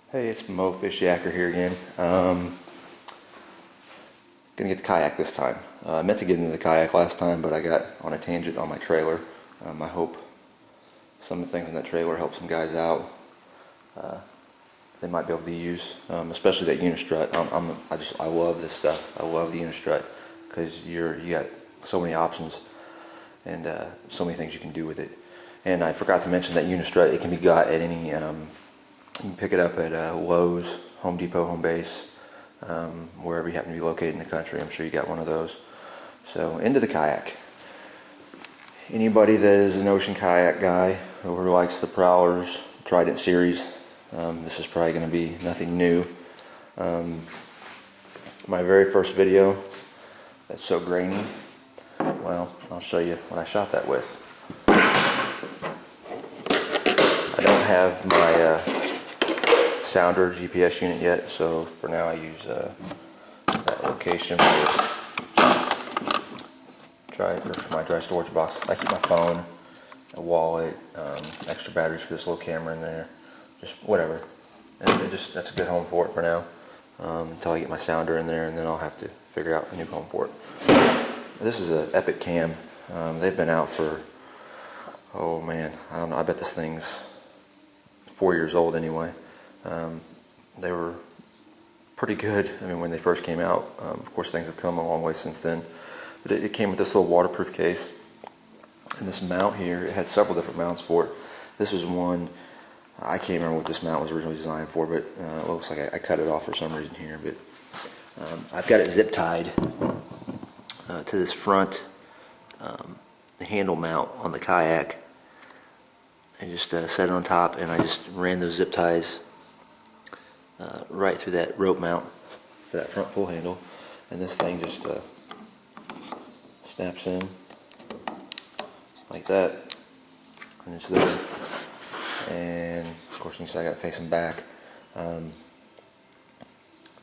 Hey, it's Mo Fish Yacker here again. Gonna get the kayak this time. I meant to get into the kayak last time, but I got on a tangent on my trailer. I hope some of the things in that trailer help some guys out. They might be able to use, especially that unistrut. I love this stuff. I love the unistrut because you got so many options and so many things you can do with it. And I forgot to mention that unistrut. It can be got at any. You can pick it up at Lowe's, Home Depot, Home Base, wherever you happen to be located in the country. I'm sure you got one of those. So into the kayak. Anybody that is an Ocean Kayak guy or likes the Prowlers, Trident series, this is probably going to be nothing new. My very first video that's so grainy, well, I'll show you what I shot that with. I don't have my sounder GPS unit yet, so for now I use that location for my dry storage box. I keep my phone, a wallet, extra batteries for this little camera in there, just whatever. And that's a good home for it for now, until I get my sounder in there, and then I'll have to figure out a new home for it. This is an Epic Cam. They've been out for, oh man, I don't know, I bet this thing's 4 years old anyway. They were pretty good. I mean, when they first came out, of course things have come a long way since then. But it came with this little waterproof case, and this mount here. It had several different mounts for it. This was one. I can't remember what this mount was originally designed for, but it looks like I cut it off for some reason here. But I've got it zip tied to this front the handle mount on the kayak. I just set it on top, and I just ran those zip ties right through that rope mount for that front pull handle, and this thing just snaps in like that, and it's there. And of course, you can see I got it facing back. Of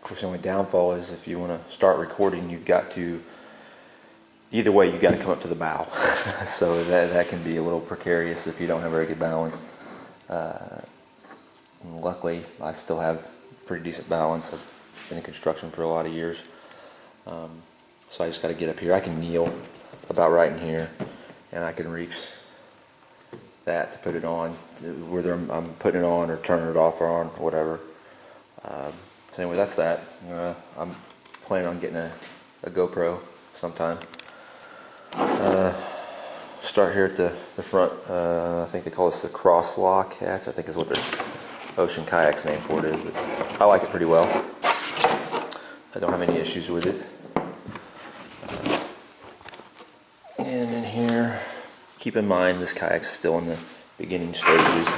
course, the only downfall is if you want to start recording, you've got to. Either way, you got to come up to the bow, so that can be a little precarious if you don't have very good balance. Luckily, I still have pretty decent balance. I've been in construction for a lot of years, so I just got to get up here. I can kneel about right in here, and I can reach that to put it on, whether I'm putting it on or turning it off or on, or whatever. So anyway, that's that. I'm planning on getting a GoPro sometime. Start here at the front. I think they call this the cross lock hatch. I think is what their Ocean Kayak's name for it is. But I like it pretty well. I don't have any issues with it. And in here, keep in mind this kayak's still in the beginning stages.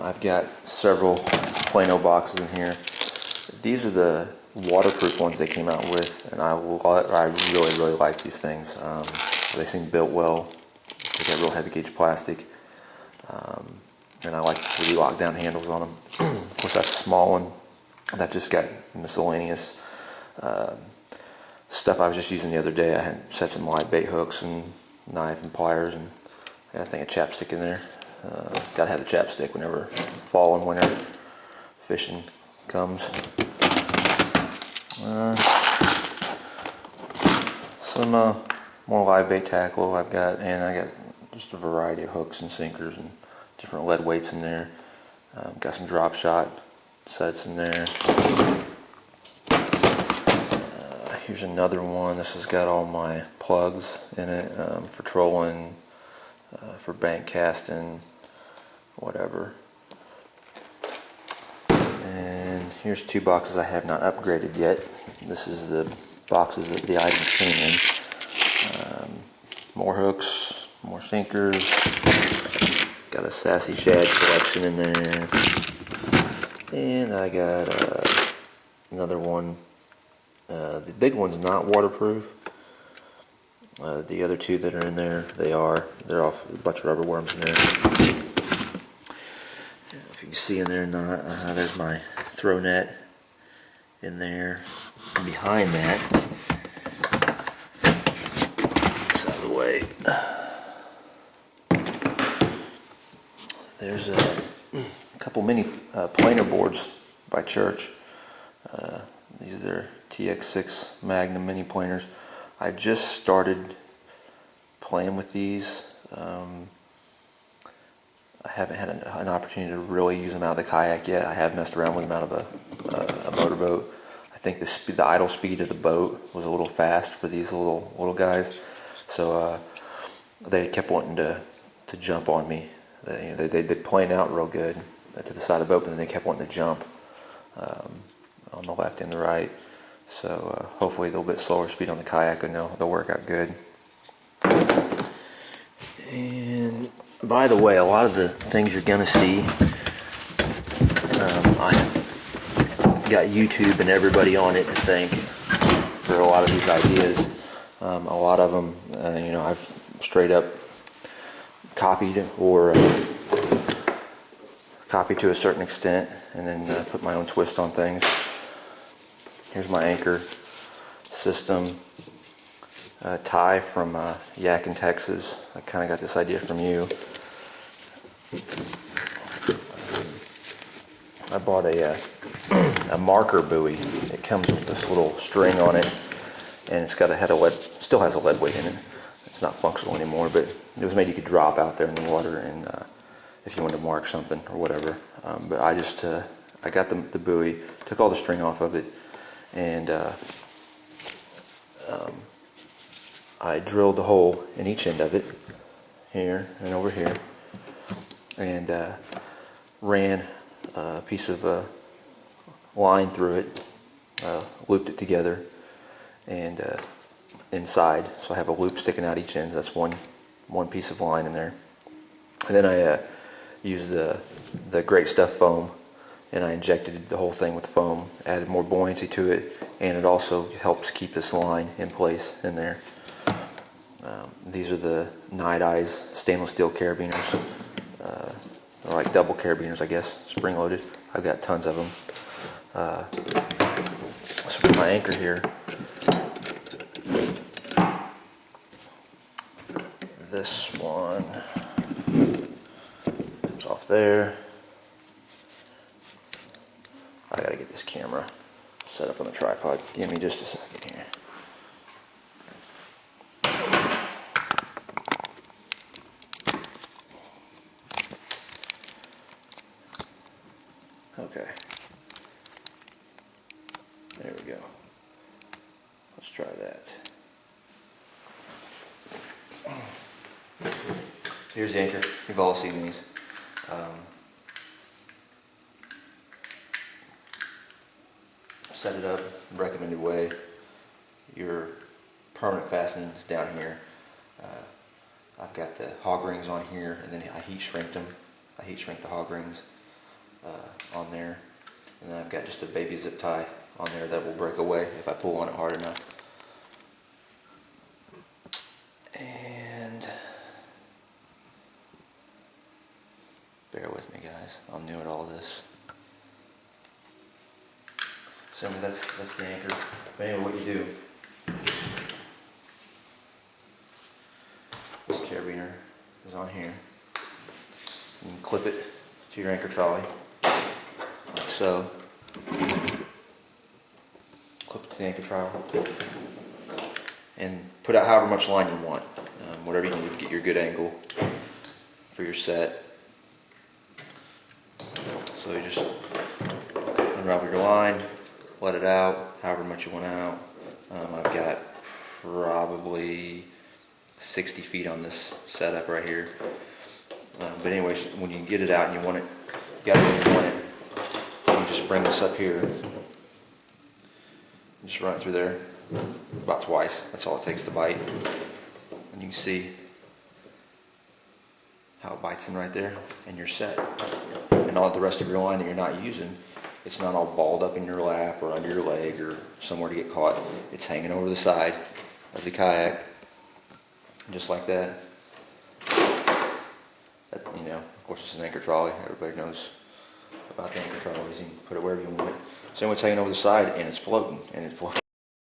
I've got several Plano boxes in here. These are the waterproof ones they came out with, and I really like these things. They seem built well. They got real heavy gauge plastic, and I like the lockdown handles on them. Of course, that's a small one. That just got miscellaneous stuff I was just using the other day. I had set some live bait hooks and knife and pliers, and I got a thing of chapstick in there. Gotta have the chapstick whenever fall and winter fishing comes. Some more live bait tackle I've got, and I got just a variety of hooks and sinkers and different lead weights in there. Got some drop shot sets in there. Here's another one. This has got all my plugs in it for trolling, for bank casting, whatever. And here's two boxes I have not upgraded yet. This is the boxes that the items came in. More hooks, more sinkers. Got a Sassy Shad collection in there. And I got another one. The big one's not waterproof. The other two that are in there, they're off a bunch of rubber worms in there. If you can see in there, there's my throw net in there. And behind that, this out of the way, there's a couple mini planer boards by Church. These are their TX6 Magnum mini planers. I just started playing with these. I haven't had an opportunity to really use them out of the kayak yet. I have messed around with them out of a motorboat. I think the idle speed of the boat was a little fast for these little guys, so they kept wanting to jump on me. They plane out real good to the side of the boat, but then they kept wanting to jump on the left and the right. So hopefully a little bit slower speed on the kayak and they'll work out good. And by the way, a lot of the things you're gonna see, I got YouTube and everybody on it to thank for a lot of these ideas. A lot of them, I've straight up copied or copied to a certain extent, and then put my own twist on things. Here's my anchor system. Ty from Yak in Texas. I kind of got this idea from you. I bought a marker buoy. It comes with this little string on it, and it's got a head of lead. Still has a lead weight in it. It's not functional anymore, but it was made you could drop out there in the water, and if you wanted to mark something or whatever. But I got the buoy, took all the string off of it, and I drilled a hole in each end of it, here and over here, and ran a piece of line through it, looped it together, and inside, so I have a loop sticking out each end. That's one piece of line in there. And then I used the Great Stuff foam, and I injected the whole thing with foam, added more buoyancy to it, and it also helps keep this line in place in there. These are the Night Eyes stainless steel carabiners. They're like double carabiners, I guess, spring loaded. I've got tons of them. So for my anchor here, this one comes off there. I gotta get this camera set up on the tripod. Give me just a second here. Okay. There we go. Let's try that. Here's the anchor. You've all seen these. Set it up the recommended way. Your permanent fastening is down here. I've got the hog rings on here, and then I heat shrinked them. I heat shrink the hog rings on there, and then I've got just a baby zip tie on there that will break away if I pull on it hard enough. And bear with me, guys. I'm new at all this. So that's the anchor. But anyway, what you do, this carabiner is on here. You can clip it to your anchor trolley, like so. Clip it to the anchor trolley, and put out however much line you want, whatever you need to get your good angle for your set. So you just unravel your line, let it out, however much you want out. I've got probably 60 feet on this setup right here. But anyways, when you get it out and you want it, you got it where you want it, you just bring this up here, just run it through there about twice. That's all it takes to bite. And you can see how it bites in right there, and you're set. And all the rest of your line that you're not using, it's not all balled up in your lap or under your leg or somewhere to get caught. It's hanging over the side of the kayak, just like that. Of course, it's an anchor trolley. Everybody knows about the anchor trolleys. You can put it wherever you want it. So anyway, it's hanging over the side, and it's floating, and it floats.